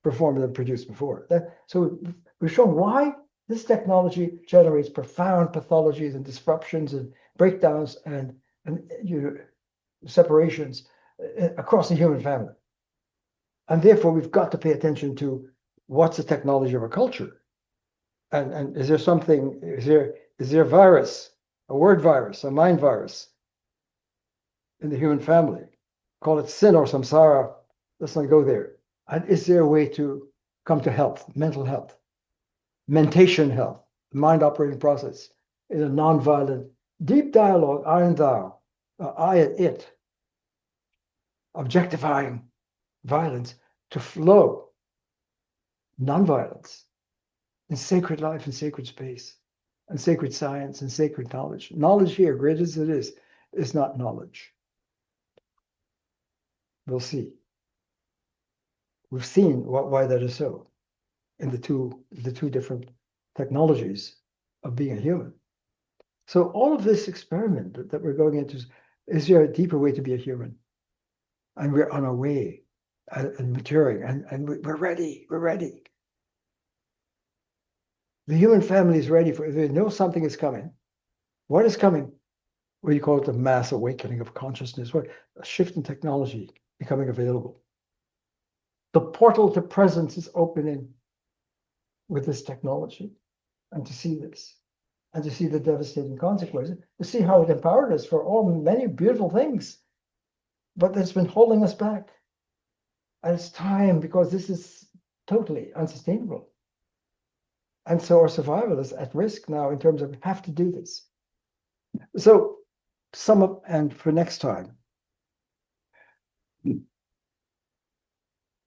performed and produced before. So we've shown why this technology generates profound pathologies and disruptions and breakdowns and separations across the human family. And therefore, we've got to pay attention to what's the technology of our culture. And is there something, is there a virus, a word virus, a mind virus in the human family? Call it sin or samsara. Let's not go there. And is there a way to come to health, mental health, mentation health, the mind operating process in a non-violent, deep dialogue, I and thou, I and it, objectifying violence to flow, non-violence, in sacred life and sacred space, and sacred science and sacred knowledge. Knowledge here, great as it is not knowledge. We'll see. We've seen why that is so in the two different technologies of being a human. So all of this experiment that we're going into, is there a deeper way to be a human? And we're on our way and maturing, and we're ready. We're ready. The human family is ready for it. They know something is coming. What is coming? What do you call it? The mass awakening of consciousness. What a shift in technology becoming available. The portal to presence is opening with this technology, and to see this, and to see the devastating consequences, to see how it empowered us for all many beautiful things, but it's been holding us back. And it's time, because this is totally unsustainable. And so our survival is at risk now in terms of we have to do this. So sum up, and for next time,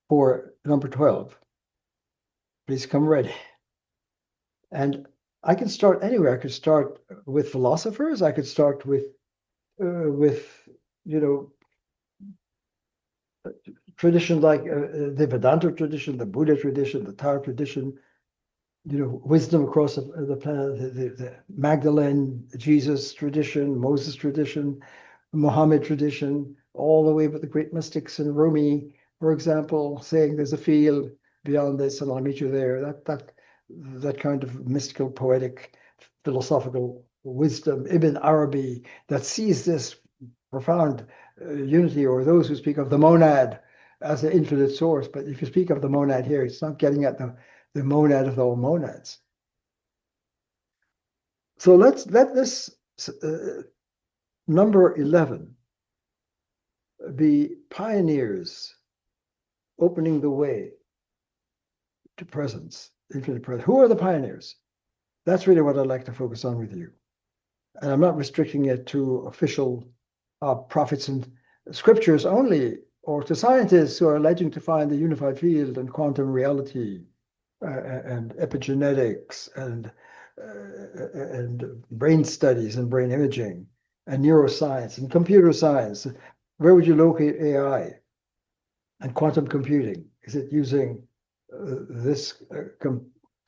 for number 12. Please come ready. And I can start anywhere. I could start with philosophers. I could start with you know, tradition like the Vedanta tradition, the Buddha tradition, the Tao tradition, you know, wisdom across the planet, the Magdalene, Jesus tradition, Moses tradition, Muhammad tradition, all the way with the great mystics in Rumi, for example, saying there's a field beyond this and I'll meet you there. That kind of mystical, poetic, philosophical wisdom, Ibn Arabi, that sees this profound unity, or those who speak of the monad as an infinite source. But if you speak of the monad here, it's not getting at the monad of all monads. So let this number 11 be pioneers opening the way to presence, infinite presence. Who are the pioneers? That's really what I'd like to focus on with you. And I'm not restricting it to official prophets and scriptures only, or to scientists who are alleging to find the unified field and quantum reality and epigenetics and brain studies and brain imaging and neuroscience and computer science. Where would you locate AI and quantum computing? Is it using this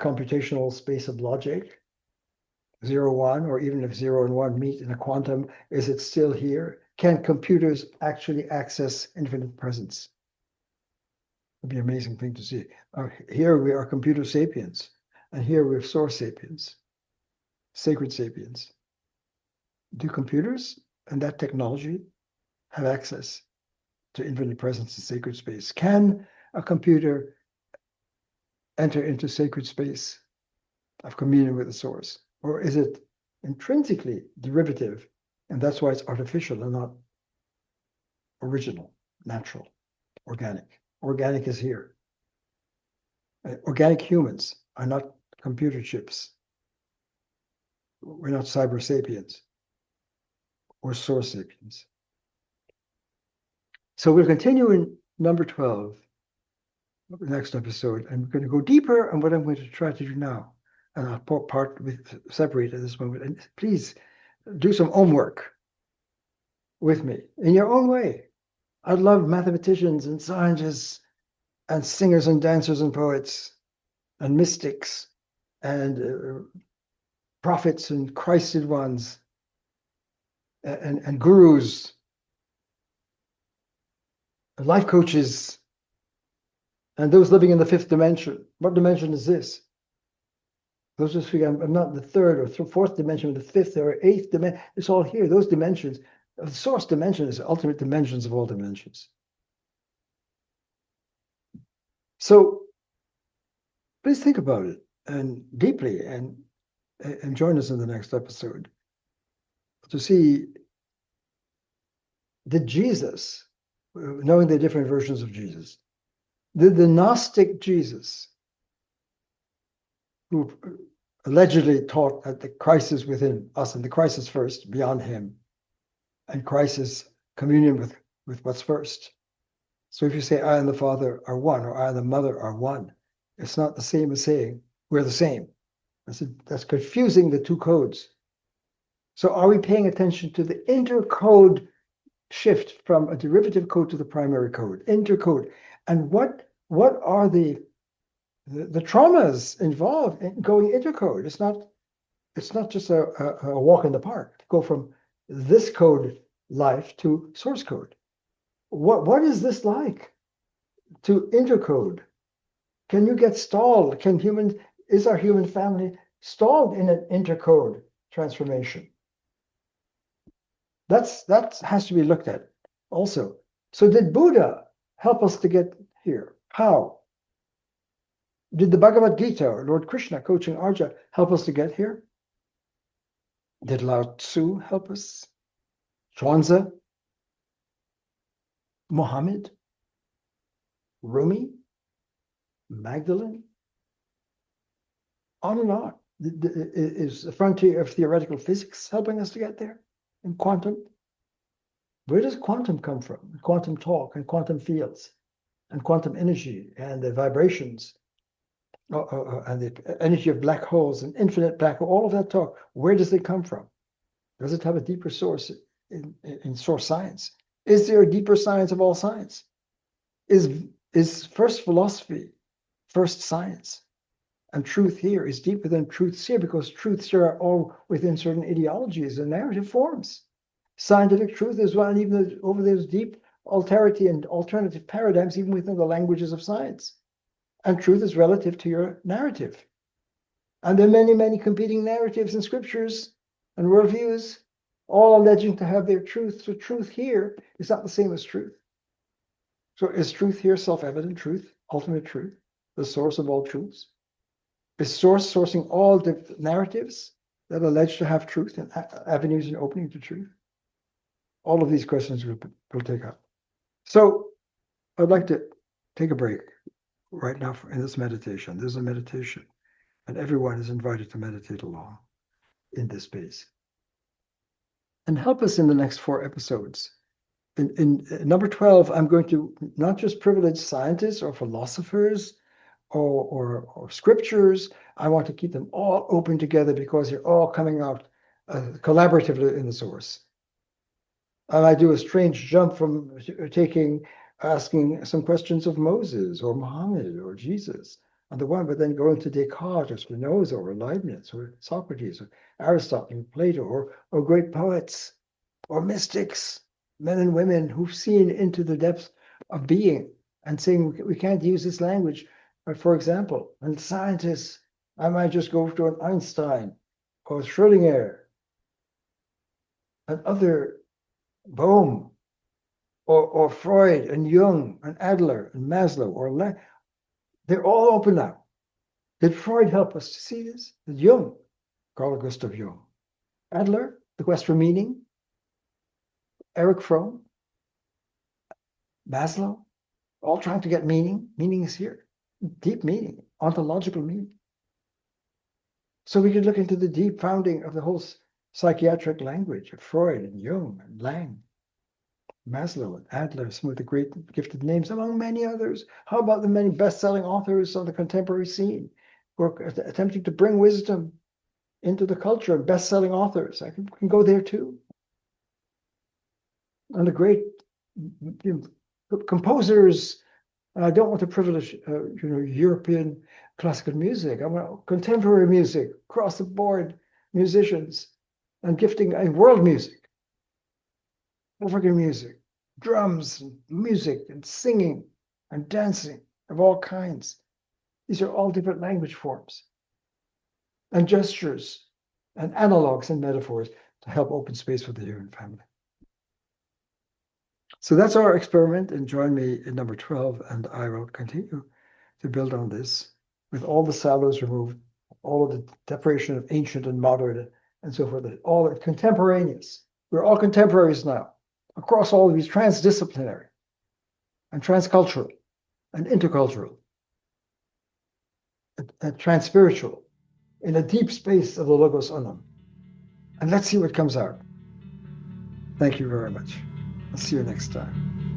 computational space of logic, 0, 1, or even if 0 and 1 meet in a quantum, is it still here? Can computers actually access infinite presence? It'd be an amazing thing to see. Here we are computer sapiens, and here we have source sapiens, sacred sapiens. Do computers and that technology have access to infinite presence in sacred space? Can a computer enter into sacred space of communion with the source? Or is it intrinsically derivative, and that's why it's artificial and not original, natural, organic? Organic is here. Organic humans are not computer chips. We're not cyber sapiens. We're source sapiens. So we'll continue in number 12, the next episode, and we're going to go deeper on what I'm going to try to do now. And I'll separate at this moment. And please do some homework with me in your own way. I love mathematicians and scientists and singers and dancers and poets and mystics and prophets and Christed ones and gurus, and life coaches, and those living in the fifth dimension. What dimension is this? Those are three. I'm not in the third or fourth dimension, the fifth or eighth dimension. It's all here. Those dimensions. The source dimension is the ultimate dimensions of all dimensions. So please think about it and deeply, and join us in the next episode to see, did Jesus, knowing the different versions of Jesus, did the Gnostic Jesus, who allegedly taught that the Christ is within us and the Christ is first, beyond him, and Christ is communion with what's first. So if you say I and the Father are one, or I and the Mother are one, it's not the same as saying we're the same. That's confusing the two codes. So are we paying attention to the intercode shift from a derivative code to the primary code, intercode? And what are the traumas involved in going intercode? It's not just a walk in the park to go from this code life to source code. What is this like to intercode? Can you get stalled? Is our human family stalled in an intercode transformation? That has to be looked at also. So did Buddha help us to get here? How? Did the Bhagavad Gita or Lord Krishna coaching Arjuna help us to get here? Did Lao Tzu help us? Chuanzi? Muhammad? Rumi? Magdalene? On and on. Is the frontier of theoretical physics helping us to get there in quantum? Where does quantum come from? Quantum talk and quantum fields and quantum energy and the vibrations and the energy of black holes and infinite black hole, all of that talk, where does it come from? Does it have a deeper source in source science? Is there a deeper science of all science? Is first philosophy, first science? And truth here is deeper than truths here, because truths here are all within certain ideologies and narrative forms. Scientific truth is one, even over those deep alterity and alternative paradigms, even within the languages of science. And truth is relative to your narrative. And there are many, many competing narratives in scriptures and worldviews, all alleging to have their truth. So truth here is not the same as truth. So is truth here self-evident truth, ultimate truth, the source of all truths? Is source sourcing all the narratives that allege to have truth and avenues and opening to truth? All of these questions we'll take up. So I'd like to take a break right now in this meditation. This is a meditation, and everyone is invited to meditate along in this space. And help us in the next 4 episodes. In number 12, I'm going to not just privilege scientists or philosophers or scriptures. I want to keep them all open together because they're all coming out collaboratively in the source. And I do a strange jump from asking some questions of Moses or Muhammad or Jesus on the one, but then going to Descartes or Spinoza or Leibniz or Socrates or Aristotle or Plato or great poets or mystics, men and women who've seen into the depths of being and saying we can't use this language. For example, and scientists, I might just go to an Einstein or Schrödinger and other Bohm or Freud and Jung and Adler and Maslow or they're all open now. Did Freud help us to see this? Did Jung, Carl Gustav Jung, Adler, The Quest for Meaning, Eric Fromm, Maslow, all trying to get meaning. Meaning is here. Deep meaning, ontological meaning. So we could look into the deep founding of the whole psychiatric language of Freud and Jung and Lang, Maslow and Adler, some of the great gifted names, among many others. How about the many best-selling authors on the contemporary scene who are attempting to bring wisdom into the culture of best-selling authors? I can go there too. And the great composers. I don't want to privilege, European classical music. I want contemporary music, across the board musicians, and gifting and world music, African music, drums, and music, and singing, and dancing of all kinds. These are all different language forms, and gestures, and analogs and metaphors to help open space for the human family. So that's our experiment, and join me in number 12, and I will continue to build on this with all the silos removed, all of the separation of ancient and modern and so forth, all contemporaneous. We're all contemporaries now, across all of these transdisciplinary and transcultural and intercultural and transspiritual in a deep space of the Logos Unum. And let's see what comes out. Thank you very much. I'll see you next time.